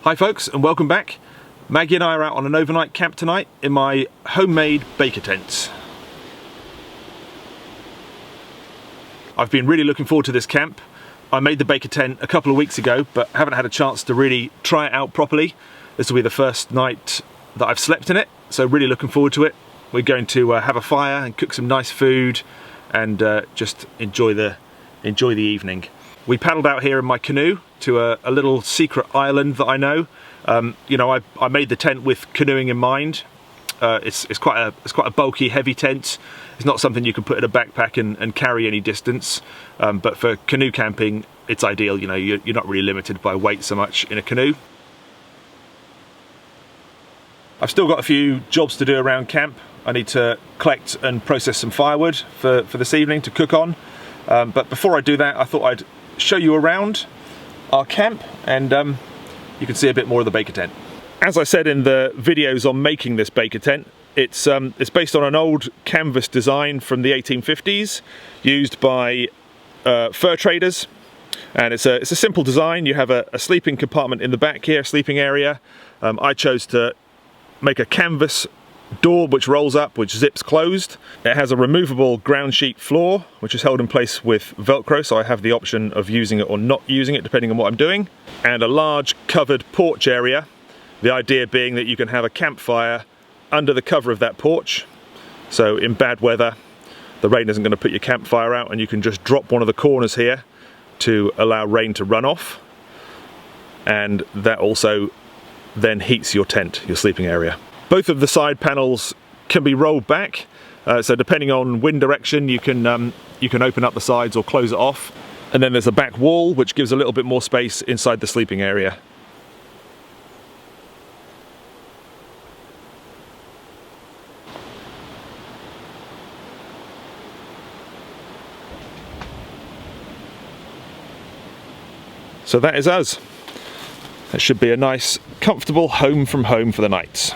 Hi folks, and welcome back. Maggie and I are out on an overnight camp tonight in my homemade baker tent. I've been really looking forward to this camp. I made the baker tent a couple of weeks ago, but haven't had a chance to really try it out properly. This will be the first night that I've slept in it, so really looking forward to it. We're going to have a fire and cook some nice food and just enjoy the evening. We paddled out here in my canoe to a little secret island that I know. I made the tent with canoeing in mind. It's quite a bulky, heavy tent. It's not something you can put in a backpack and carry any distance. But for canoe camping, it's ideal. You're not really limited by weight so much in a canoe. I've still got a few jobs to do around camp. I need to collect and process some firewood for this evening to cook on. But before I do that, I thought I'd show you around our camp and you can see a bit more of the baker tent. As I said in the videos on making this baker tent, it's based on an old canvas design from the 1850s used by fur traders, and it's a simple design. You have a sleeping compartment in the back here, sleeping area. I chose to make a canvas door which rolls up, which zips closed. It has a removable ground sheet floor which is held in place with Velcro, so I have the option of using it or not using it depending on what I'm doing, and a large covered porch area, the idea being that you can have a campfire under the cover of that porch, so in bad weather the rain isn't going to put your campfire out and you can just drop one of the corners here to allow rain to run off, and that also then heats your tent, your sleeping area. Both of the side panels can be rolled back, so depending on wind direction you can open up the sides or close it off. And then there's a back wall which gives a little bit more space inside the sleeping area. So that is us. That should be a nice, comfortable home from home for the night.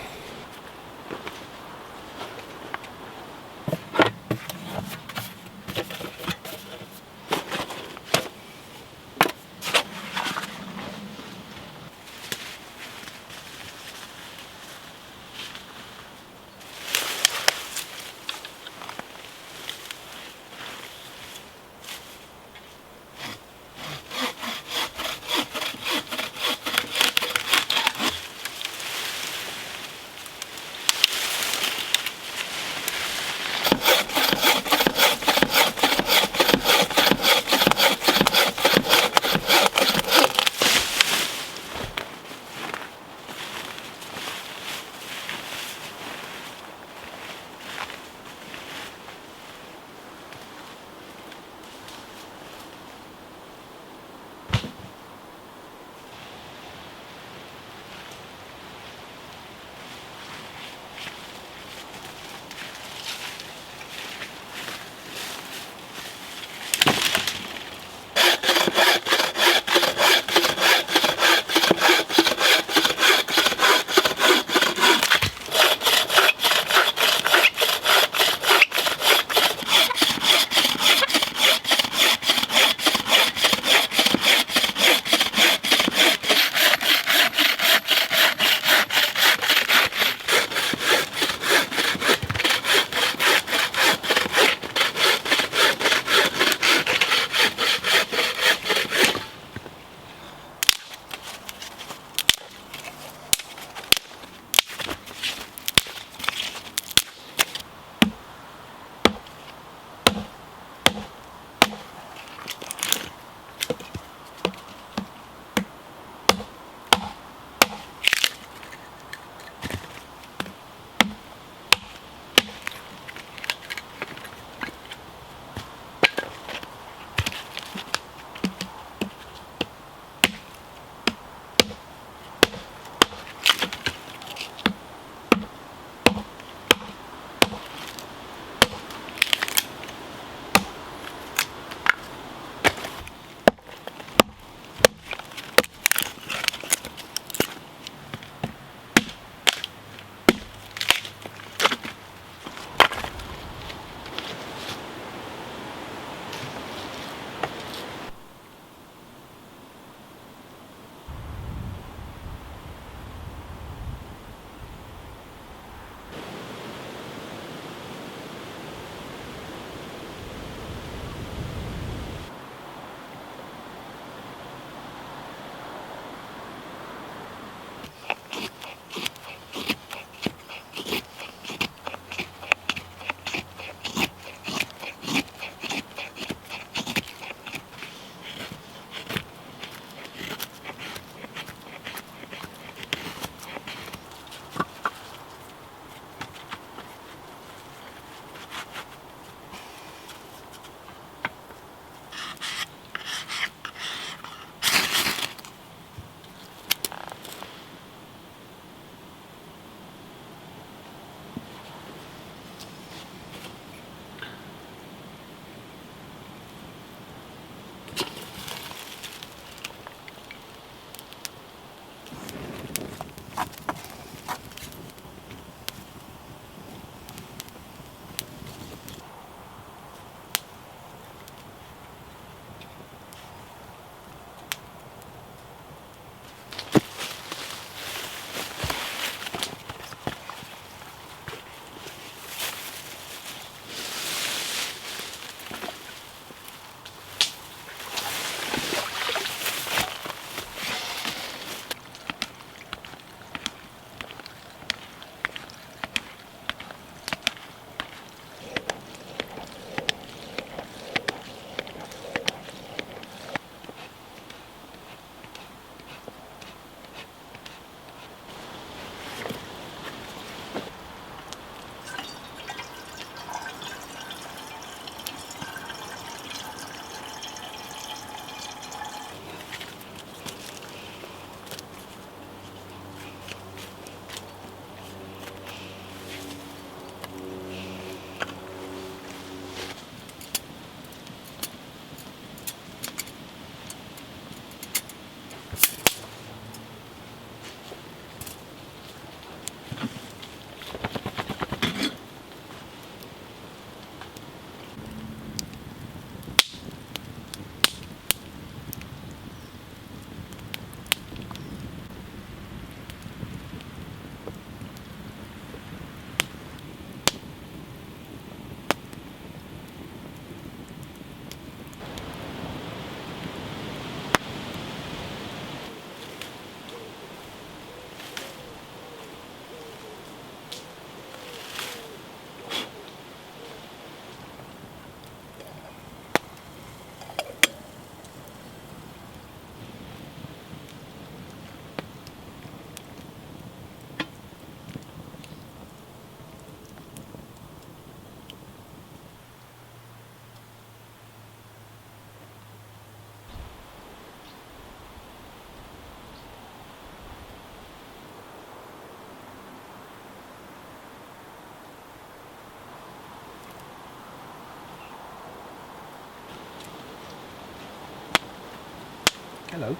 Hello.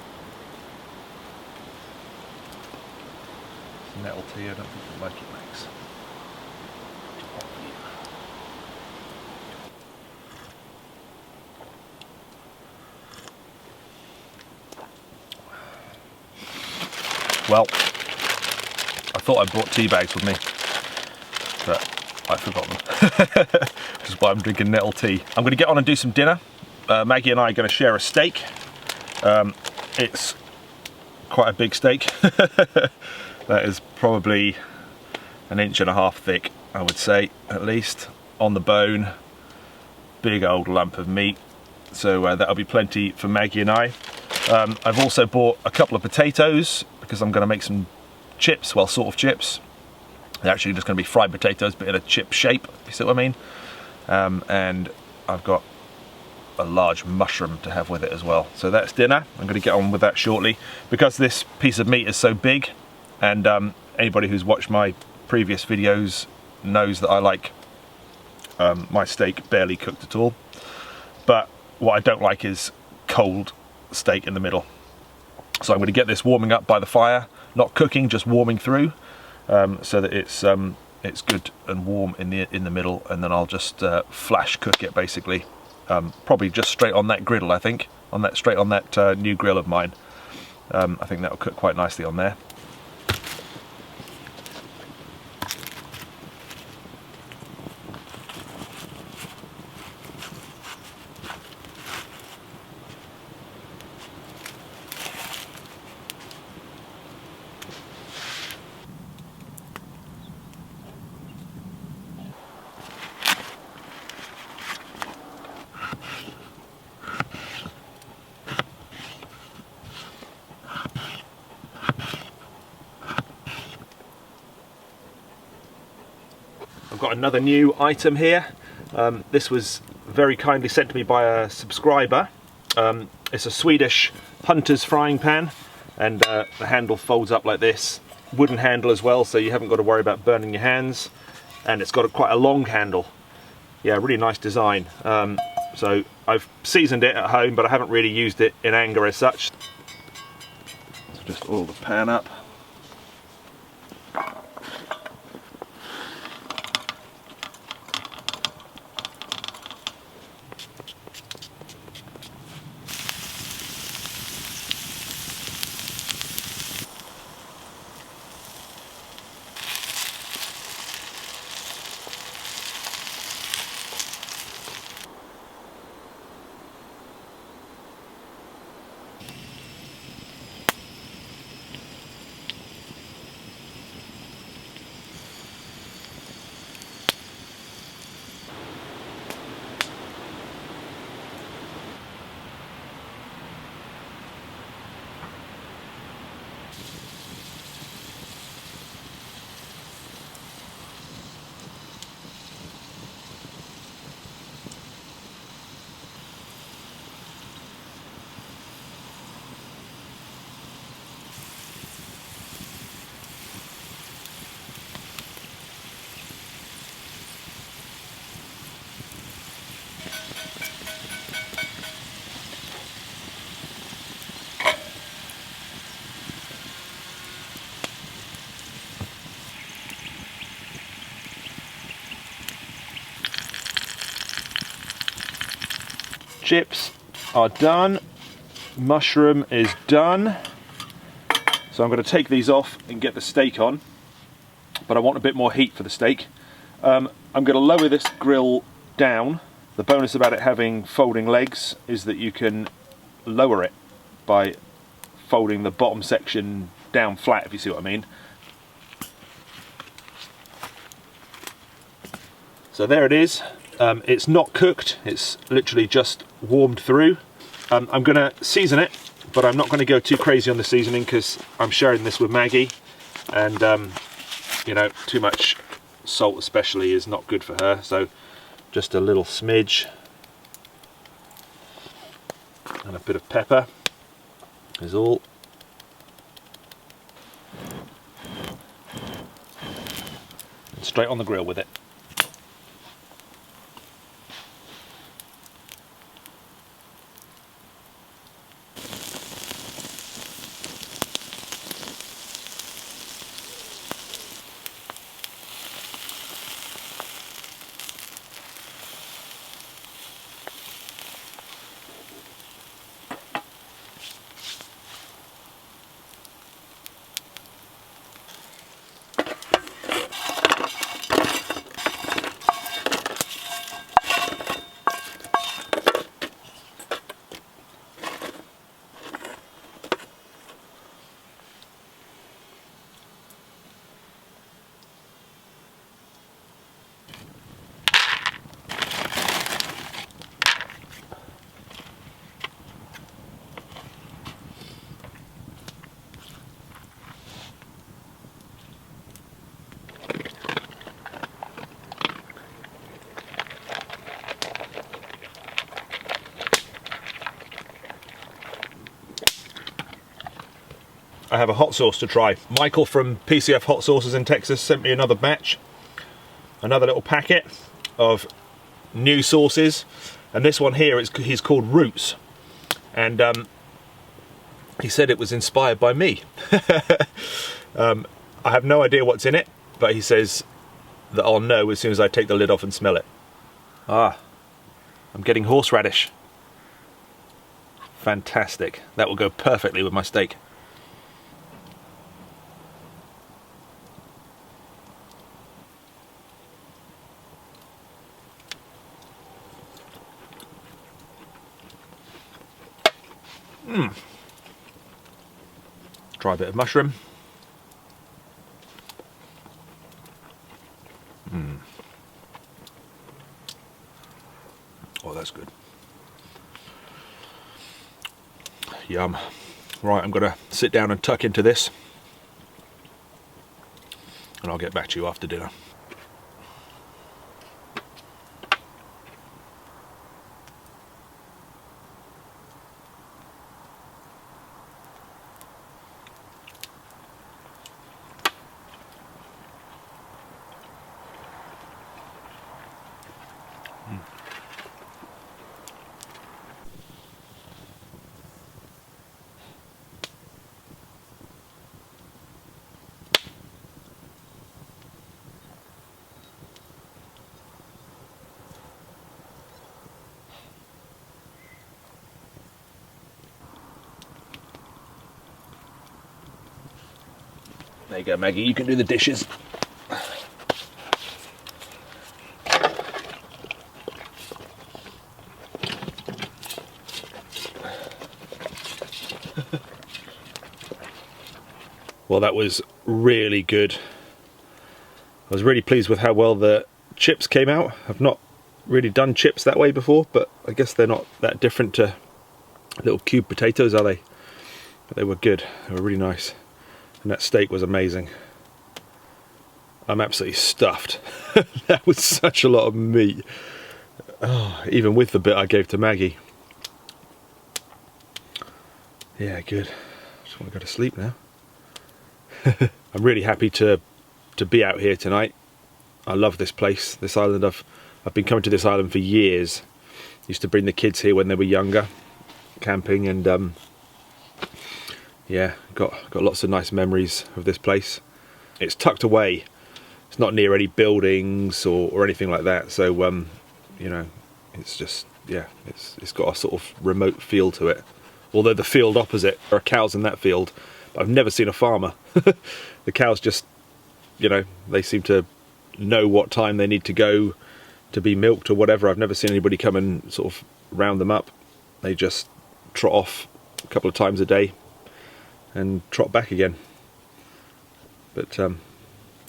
It's nettle tea, I don't think you'll like it, Max. Well, I thought I brought tea bags with me, but I forgot them, which is why I'm drinking nettle tea. I'm going to get on and do some dinner. Maggie and I are going to share a steak. It's quite a big steak. That is probably 1.5 inches thick, I would say, at least, on the bone. Big old lump of meat, so that'll be plenty for Maggie and I. I've also bought a couple of potatoes because I'm going to make some chips, well, sort of chips. They're actually just going to be fried potatoes, but in a chip shape, if you see what I mean. And I've got a large mushroom to have with it as well. So that's dinner. I'm going to get on with that shortly. Because this piece of meat is so big, and anybody who's watched my previous videos knows that I like my steak barely cooked at all. But what I don't like is cold steak in the middle. So I'm going to get this warming up by the fire, not cooking, just warming through, so that it's good and warm in the middle, and then I'll just flash cook it basically. Probably just straight on that griddle, I think, straight on that new grill of mine. I think that'll cook quite nicely on there. I've got another new item here. This was very kindly sent to me by a subscriber. It's a Swedish hunter's frying pan, and the handle folds up like this. Wooden handle as well, so you haven't got to worry about burning your hands. And it's got quite a long handle. Yeah, really nice design. So I've seasoned it at home, but I haven't really used it in anger as such. So just oil the pan up. Chips are done, mushroom is done, so I'm going to take these off and get the steak on, but I want a bit more heat for the steak. I'm going to lower this grill down. The bonus about it having folding legs is that you can lower it by folding the bottom section down flat, if you see what I mean. So there it is. It's not cooked, it's literally just warmed through. I'm going to season it, but I'm not going to go too crazy on the seasoning because I'm sharing this with Maggie, and you know, too much salt especially is not good for her, so just a little smidge and a bit of pepper is all. And straight on the grill with it. I have a hot sauce to try. Michael from PCF Hot Sauces in Texas sent me another batch, another little packet of new sauces, and this one here he's called Roots, and he said it was inspired by me. I have no idea what's in it, but he says that I'll know as soon as I take the lid off and smell it. Ah, I'm getting horseradish. Fantastic. That will go perfectly with my steak. Try a bit of mushroom. Oh, that's good. Yum. Right, I'm gonna sit down and tuck into this, and I'll get back to you after dinner. There you go, Maggie, you can do the dishes. Well, that was really good. I was really pleased with how well the chips came out. I've not really done chips that way before, but I guess they're not that different to little cube potatoes, are they? But they were good, they were really nice. And that steak was amazing. I'm absolutely stuffed. That was such a lot of meat. Oh, even with the bit I gave to Maggie. Yeah, good. I just want to go to sleep now. I'm really happy to be out here tonight. I love this place, this island. I've been coming to this island for years. Used to bring the kids here when they were younger, camping, and yeah, got lots of nice memories of this place. It's tucked away. It's not near any buildings or anything like that. So you know, it's just, yeah, it's got a sort of remote feel to it. Although the field opposite, there are cows in that field, but I've never seen a farmer. The cows just, you know, they seem to know what time they need to go to be milked or whatever. I've never seen anybody come and sort of round them up. They just trot off a couple of times a day and trot back again. But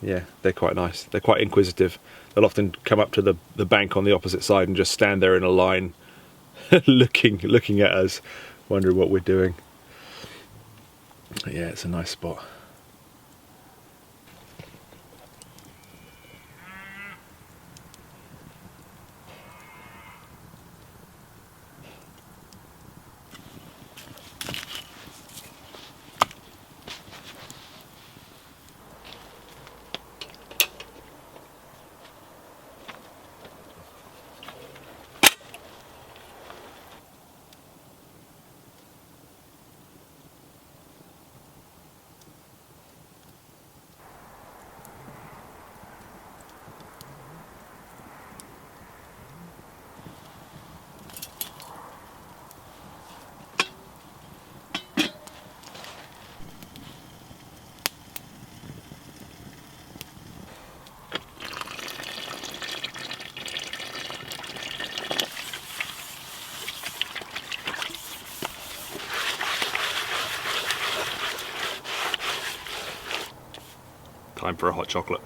yeah, they're quite nice. They're quite inquisitive. They'll often come up to the bank on the opposite side and just stand there in a line looking at us, wondering what we're doing. Yeah, it's a nice spot. Time for a hot chocolate.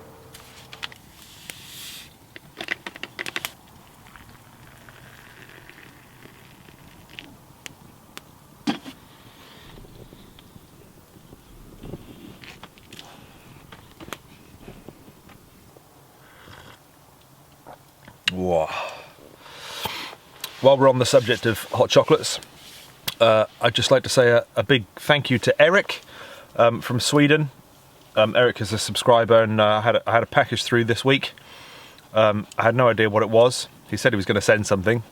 Wow. While we're on the subject of hot chocolates, I'd just like to say a big thank you to Eric. from Sweden. Eric is a subscriber, and I had a package through this week. I had no idea what it was. He said he was going to send something,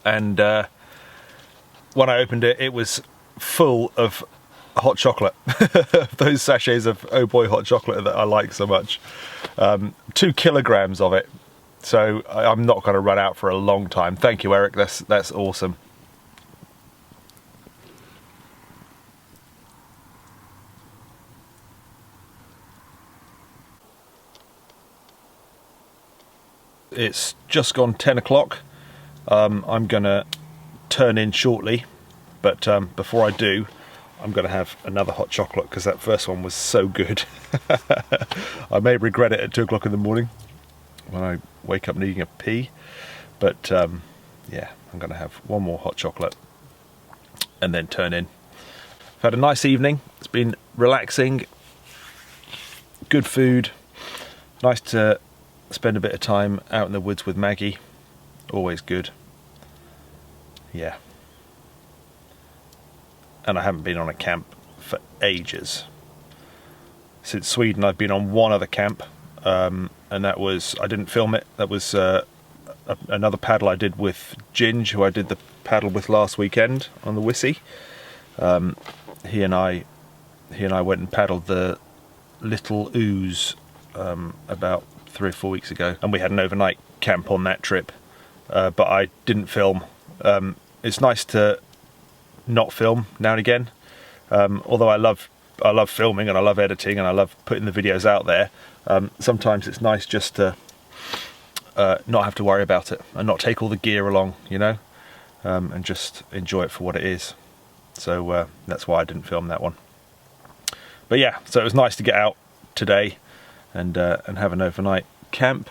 and when I opened it, it was full of hot chocolate. Those sachets of Oh Boy hot chocolate that I like so much. 2 kilograms of it. So I'm not going to run out for a long time. Thank you, Eric. That's awesome. It's just gone 10 o'clock. I'm going to turn in shortly, but before I do, I'm going to have another hot chocolate because that first one was so good. I may regret it at 2 o'clock in the morning when I wake up needing a pee, but yeah, I'm going to have one more hot chocolate and then turn in. I've had a nice evening. It's been relaxing, good food, nice to spend a bit of time out in the woods with Maggie. Always good. Yeah. And I haven't been on a camp for ages. Since Sweden, I've been on one other camp, and that was, I didn't film it, that was another paddle I did with Ginge, who I did the paddle with last weekend on the Wissy. He and I went and paddled the Little Ooze about 3 or 4 weeks ago, and we had an overnight camp on that trip, but I didn't film. It's nice to not film now and again, although I love filming and I love editing and I love putting the videos out there. Sometimes it's nice just to not have to worry about it and not take all the gear along, you know, and just enjoy it for what it is. So that's why I didn't film that one. But yeah, so it was nice to get out today and have an overnight camp.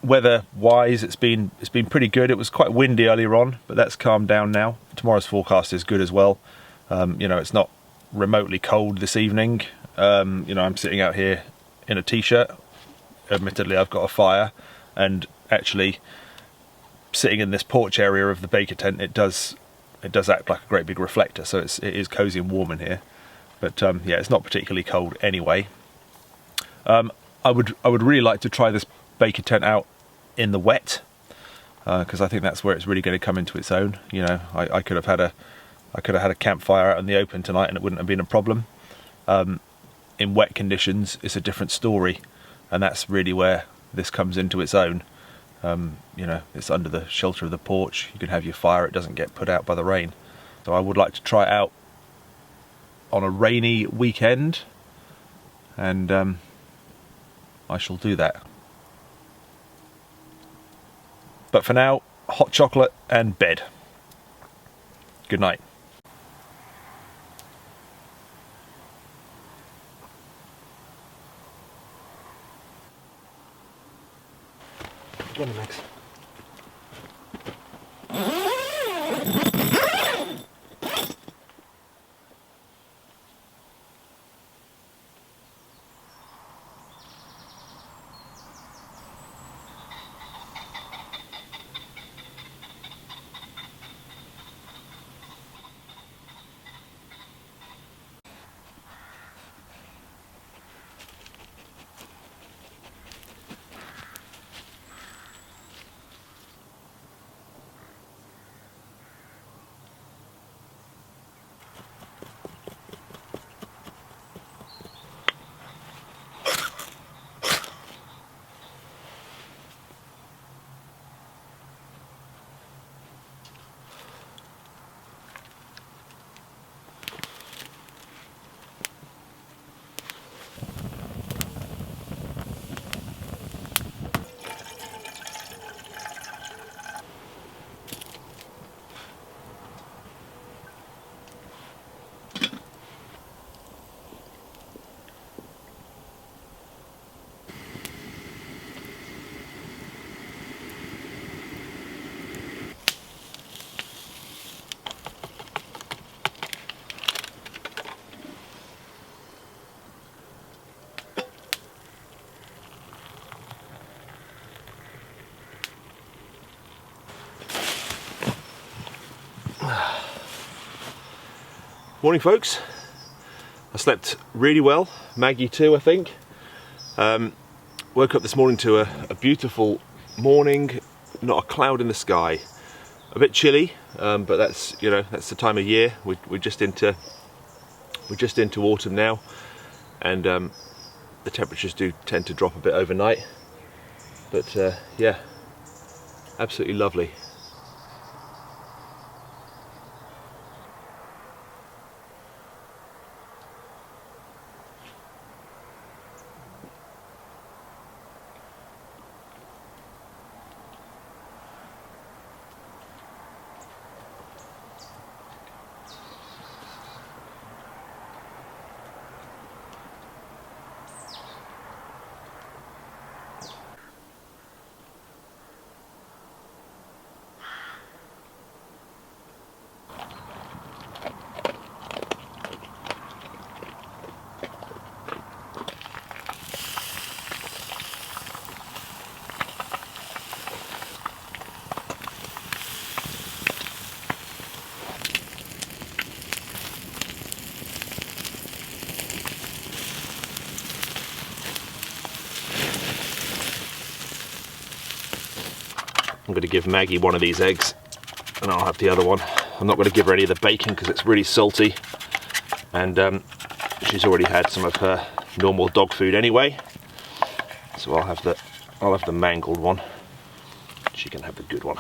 Weather-wise, it's been pretty good. It was quite windy earlier on, but that's calmed down now. Tomorrow's forecast is good as well. You know, it's not remotely cold this evening. You know, I'm sitting out here in a t-shirt. Admittedly, I've got a fire, and actually sitting in this porch area of the baker tent, it does act like a great big reflector, so it is cozy and warm in here. But yeah, it's not particularly cold anyway. I would really like to try this baker tent out in the wet, because I think that's where it's really going to come into its own. You know, I could have had a campfire out in the open tonight and it wouldn't have been a problem. In wet conditions, it's a different story, and that's really where this comes into its own. You know, it's under the shelter of the porch. You can have your fire; it doesn't get put out by the rain. So I would like to try it out on a rainy weekend, and I shall do that. But for now, hot chocolate and bed. Good night. Get him, Max. Morning, folks. I slept really well, Maggie too I think. Woke up this morning to a beautiful morning, not a cloud in the sky. A bit chilly, but that's, you know, that's the time of year. We're just into autumn now, and the temperatures do tend to drop a bit overnight. But yeah, absolutely lovely. I'm going to give Maggie one of these eggs and I'll have the other one. I'm not going to give her any of the bacon because it's really salty, and she's already had some of her normal dog food anyway, so I'll have the mangled one. She can have the good one.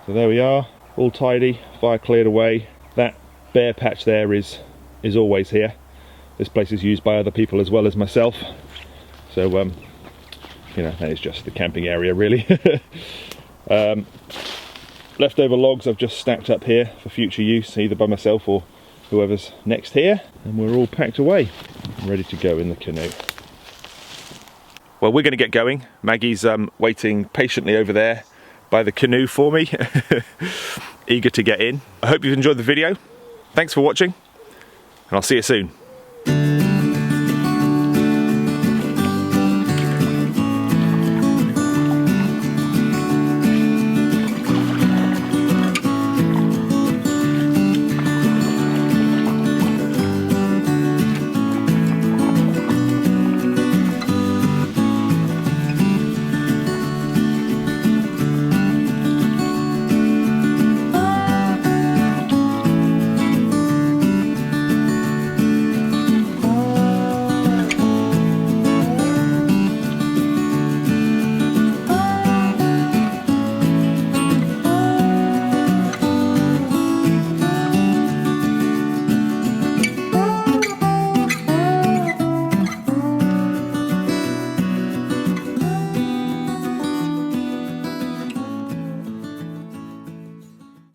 So there we are, all tidy, fire cleared away. That bare patch there is always here. This place is used by other people as well as myself. So, you know, that is just the camping area really. Leftover logs I've just stacked up here for future use, either by myself or whoever's next here. And we're all packed away, ready to go in the canoe. Well, we're going to get going. Maggie's waiting patiently over there by the canoe for me, eager to get in. I hope you've enjoyed the video. Thanks for watching, and I'll see you soon.